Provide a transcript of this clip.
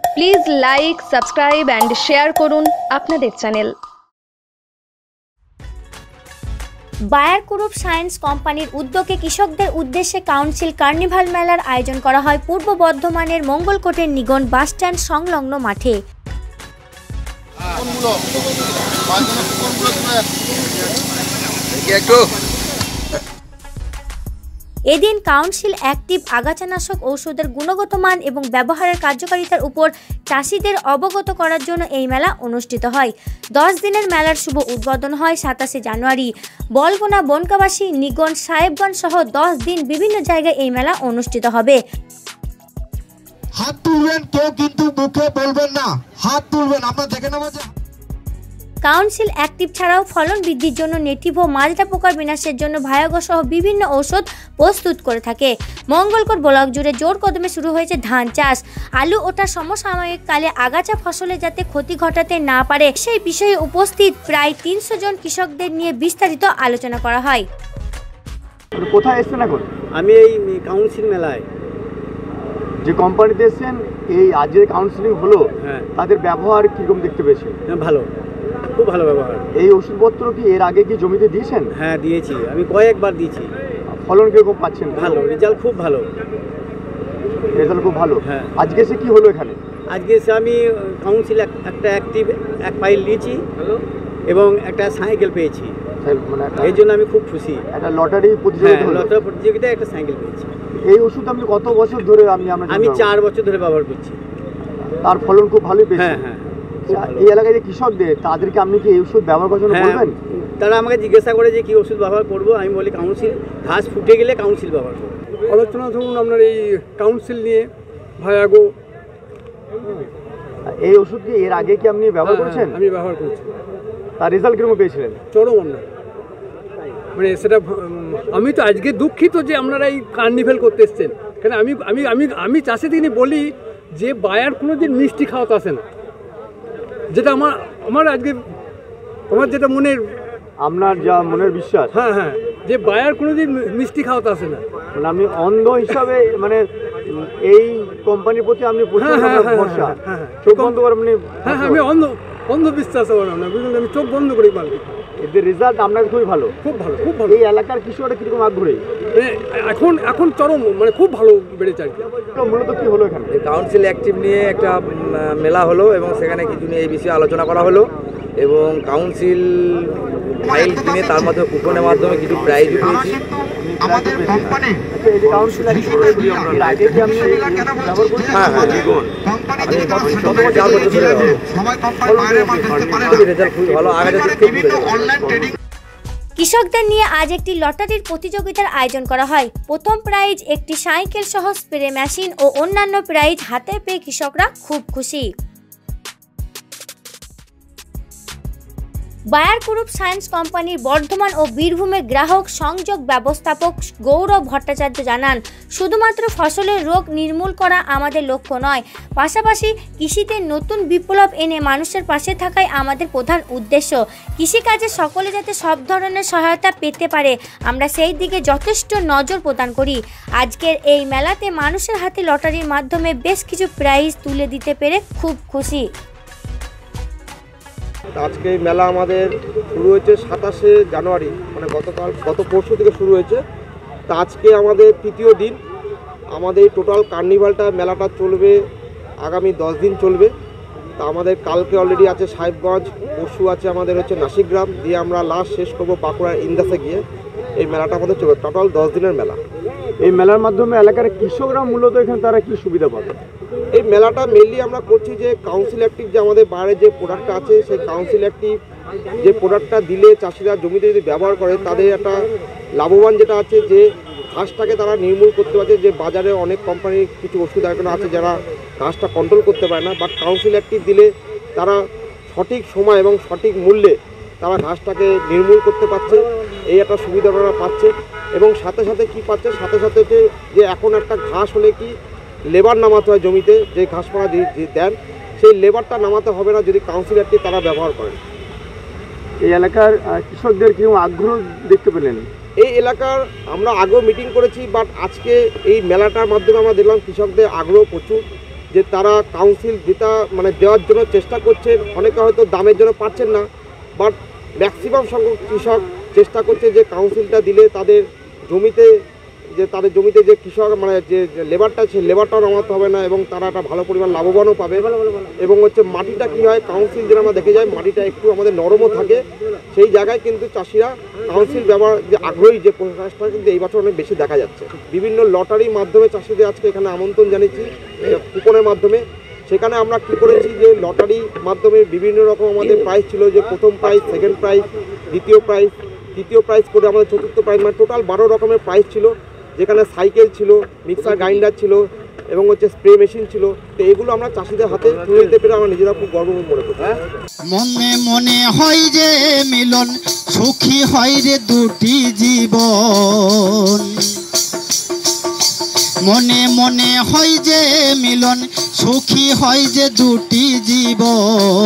Please like, subscribe and share করুন আপনাদের channel. Buyer group science কোম্পানির উদ্যোগে কৃষকদের উদ্দেশ্যে কাউন্সিল কার্নিভাল মেলার আয়োজন করা হয় পূর্ব বর্ধমানের মঙ্গলকোটের নিগন বাসস্ট্যান্ড সংলগ্ন মাঠে। এদিন কাউন্সিল অ্যাক্টিভ আগাছানাশক ঔষধের গুণগত মান এবং ব্যবহারের কার্যকারিতার উপর চাষিদের অবগত করার জন্য এই মেলা অনুষ্ঠিত হয়। 10 দিনের মেলার শুভ উদ্বোধন হয় 27 জানুয়ারি। বলগুনা, বনকাবাসী, নিগন, সাহেবগঞ্জ সহ 10 দিন বিভিন্ন জায়গায় এই মেলা অনুষ্ঠিত হবে। হাত তুলবেন, কেউ কিন্তু মুখে বলবেন না, হাত তুলবেন। আমরা দেখে নেব যে কাউন্সিল অ্যাক্টিভ ছাড়াও ফলন বৃদ্ধির জন্য নেটিভ ও মাজরা পোকার বিনাশের জন্য ভায়াগো সহ বিভিন্ন ঔষধ প্রস্তুত করে থাকে। মঙ্গলকোট ব্লক জুড়ে জোর কদমে শুরু হয়েছে ধান চাষ। আলু ওঠার সমসাময়িক কালে আগাছা ফসলে যাতে ক্ষতি ঘটাতে না পারে সেই বিষয়ে উপস্থিত প্রায় 300 জন কৃষকদের নিয়ে বিস্তারিত আলোচনা করা হয়। কোথায় এসছেন এখন? আমি এই কাউন্সিল মেলায়। যে কোম্পানিতে এসছেন, এই আজ যে কাউন্সিলিং হলো, তাদের ব্যবহার কিরকম দেখতে পেয়েছেন? ভালো, খুব ভালো ব্যবহার। এই ওষুধপত্র কি এর আগে কি জমিতে দিয়েছেন? হ্যাঁ, দিয়েছি, আমি কয়েকবার দিয়েছি। ফলন কিরকম পাচ্ছেন? ভালো, রেজাল্ট খুব ভালো। রেজাল্ট খুব ভালো। হ্যাঁ। আজকে সে কি হলো এখানে? আজকে এসে আমি কাউন্সিল একটা অ্যাক্টিভ এক ফাইল নিয়েছি এবং একটা সাইকেল পেয়েছি। এই জন্য আমি খুব খুশি। একটা লটারি প্রতিযোগিতায় একটা সাইকেল পেয়েছি। এই ওষুধ আপনি কত বছর ধরে? আমি 4 বছর ধরে ব্যবহার করছি। তার ফলন খুব ভালোই পেয়েছি। হ্যাঁ হ্যাঁ। এই এলাকায় যে কৃষকদের, তাদেরকে আপনি কি এই ওষুধ ব্যবহার করার জন্য বলবেন? তারা আমাকে জিজ্ঞাসা করে যে কি ওষুধ ব্যবহার করবো, আমি বলি কাউন্সিল, ঘাস ফুটে গেলে কাউন্সিল ব্যবহার করবো। আলোচনা ধরুন আপনার এই কাউন্সিল নিয়ে ভায়াগো। এই ওষুধ কি এর আগে কি আপনি ব্যবহার করেছেন? আমি ব্যবহার করছি। তার রেজাল্ট কিরকম পেয়েছিলেন? চরম। আমরা মানে সেটা আমি তো আজকে দুঃখিত যে আপনারা এই কার্নিভেল করতে এসছেন। কেন আমি আমি আমি আমি চাষি দিনে বলি যে বায়ার কোনো দিন মিষ্টি খাওয়াতে আসে না, যেটা আমার আজকে আমার যেটা মনের, আপনার যা মনের বিশ্বাস। হ্যাঁ হ্যাঁ, যে বায়ার কোনোদিন মিষ্টি খাওয়াতে আসে না। মানে আমি অন্ধ হিসাবে মানে এই কোম্পানির প্রতি আমি ভরসা, চোখ বন্ধ করে আপনি। হ্যাঁ হ্যাঁ, আমি অন্ধ বিশ্বাস হবো না, বুঝলেন? আমি চোখ বন্ধ করি পারবি। এদের রেজাল্ট আপনার খুবই ভালো, খুব ভালো, খুব ভালো। এই এলাকার কৃষকরা কিরকম আগ্রহী? এখন চরম, মানে খুব ভালো বেড়েছে আর কি। মূলত কি হলো এখানে? কাউন্সিল অ্যাক্টিভ নিয়ে একটা মেলা হলো এবং সেখানে কিছু নিয়ে এই বিষয়ে আলোচনা করা হলো এবং কাউন্সিল ফাইল কিনে তার মাধ্যমে কুপনের মাধ্যমে কিছু প্রাইজও পেয়েছি। রেজাল্ট খুবই ভালো। কৃষকদের নিয়ে আজ একটি লটারির প্রতিযোগিতার আয়োজন করা হয়। প্রথম প্রাইজ একটি সাইকেল সহ স্প্রে মেশিন ও অন্যান্য প্রাইজ হাতে পেয়ে কৃষকরা খুব খুশি। বায়ার গ্রুপ সায়েন্স কোম্পানির বর্ধমান ও বীরভূমের গ্রাহক সংযোগ ব্যবস্থাপক গৌরব ভট্টাচার্য জানান, শুধুমাত্র ফসলের রোগ নির্মূল করা আমাদের লক্ষ্য নয়, পাশাপাশি কৃষিতে নতুন বিপ্লব এনে মানুষের পাশে থাকাই আমাদের প্রধান উদ্দেশ্য। কৃষিকাজে সকলে যাতে সব ধরনের সহায়তা পেতে পারে, আমরা সেই দিকে যথেষ্ট নজর প্রদান করি। আজকের এই মেলাতে মানুষের হাতে লটারির মাধ্যমে বেশ কিছু প্রাইজ তুলে দিতে পেরে খুব খুশি। আজকে মেলা আমাদের শুরু হয়েছে 27 জানুয়ারি, মানে গত পরশু থেকে শুরু হয়েছে। তা আজকে আমাদের তৃতীয় দিন। আমাদের টোটাল কার্নিভালটা মেলাটা চলবে আগামী 10 দিন চলবে। তা আমাদের কালকে অলরেডি আছে সাহেবগঞ্জ, পরশু আছে আমাদের হচ্ছে নাসিকগ্রাম, দিয়ে আমরা লাস্ট শেষ করবো বাঁকুড়ার ইন্দাসে গিয়ে। এই মেলাটা আমাদের চলবে, টোটাল 10 দিনের মেলা। এই মেলার মাধ্যমে এলাকার কৃষকরা মূলত এখানে তারা কি সুবিধা পাবে? এই মেলাটা মেনলি আমরা করছি যে কাউন্সিল অ্যাক্টিভ যে আমাদের বাইরে যে প্রোডাক্টটা আছে, সেই কাউন্সিল অ্যাক্টিভ যে প্রোডাক্টটা দিলে চাষিরা জমিতে যদি ব্যবহার করে তাদের একটা লাভবান যেটা আছে, যে ঘাসটাকে তারা নির্মূল করতে পারছে। যে বাজারে অনেক কোম্পানির কিছু ওষুধ এখনো আছে যারা ঘাসটা কন্ট্রোল করতে পারে না, বাট কাউন্সিল অ্যাক্টিভ দিলে তারা সঠিক সময় এবং সঠিক মূল্যে তারা ঘাসটাকে নির্মূল করতে পারছে। এই একটা সুবিধা ওনারা পাচ্ছে। এবং সাথে সাথে কি পাচ্ছে, সাথে সাথে যে এখন একটা ঘাস হলে কি লেবার নামাতে হয় জমিতে, যে ঘাসপাড়া দেন, সেই লেবারটা নামাতে হবে না যদি কাউন্সিল অ্যাক্টিভ তারা ব্যবহার করেন। এই এলাকার কৃষকদের কিরকম আগ্রহ দেখতে পেলেন? এই এলাকার আমরা আগেও মিটিং করেছি, বাট আজকে এই মেলাটার মাধ্যমে আমরা দেখলাম কৃষকদের আগ্রহ প্রচুর। যে তারা কাউন্সিল যেটা মানে দেওয়ার জন্য চেষ্টা করছেন, অনেকে হয়তো দামের জন্য পাচ্ছেন না, বাট ম্যাক্সিমাম সংখ্যক কৃষক চেষ্টা করছে যে কাউন্সিলটা দিলে তাদের জমিতে যে কৃষক মানে যে লেবারটা সেই লেবারটাও নামাতে হবে না এবং তারা একটা ভালো পরিমাণ লাভবানও পাবে। এবং হচ্ছে মাটিটা কী হয়, কাউন্সিল যেটা আমরা দেখে যাই মাটিটা একটু আমাদের নরমও থাকে, সেই জায়গায় কিন্তু চাষিরা কাউন্সিল ব্যবহার যে আগ্রহী যে প্রয়াসটা কিন্তু এই বছর অনেক বেশি দেখা যাচ্ছে। বিভিন্ন লটারির মাধ্যমে চাষিদের আজকে এখানে আমন্ত্রণ জানিয়েছি কুপনের মাধ্যমে। সেখানে আমরা কী করেছি যে লটারির মাধ্যমে বিভিন্ন রকম আমাদের প্রাইজ ছিল, যে প্রথম প্রাইজ, সেকেন্ড প্রাইজ, দ্বিতীয় প্রাইজ, তৃতীয় প্রাইজ করে আমাদের চতুর্থ প্রাইজ, মানে টোটাল 12 রকমের প্রাইজ ছিল, যেখানে সাইকেল ছিল, মিক্সার গ্রাইন্ডার ছিল এবং হচ্ছে স্প্রে মেশিন ছিল। তো এগুলো আমরা চাষিদের হাতে তুলে দিতে পেরে আমরা নিজেরা খুব গর্ব মনে করি। মনে মনে হয় যে মিলন, সুখী হয় রে দুটি জীবন। মনে মনে হয় যে মিলন, সুখী হয় যে দুটি জীবন।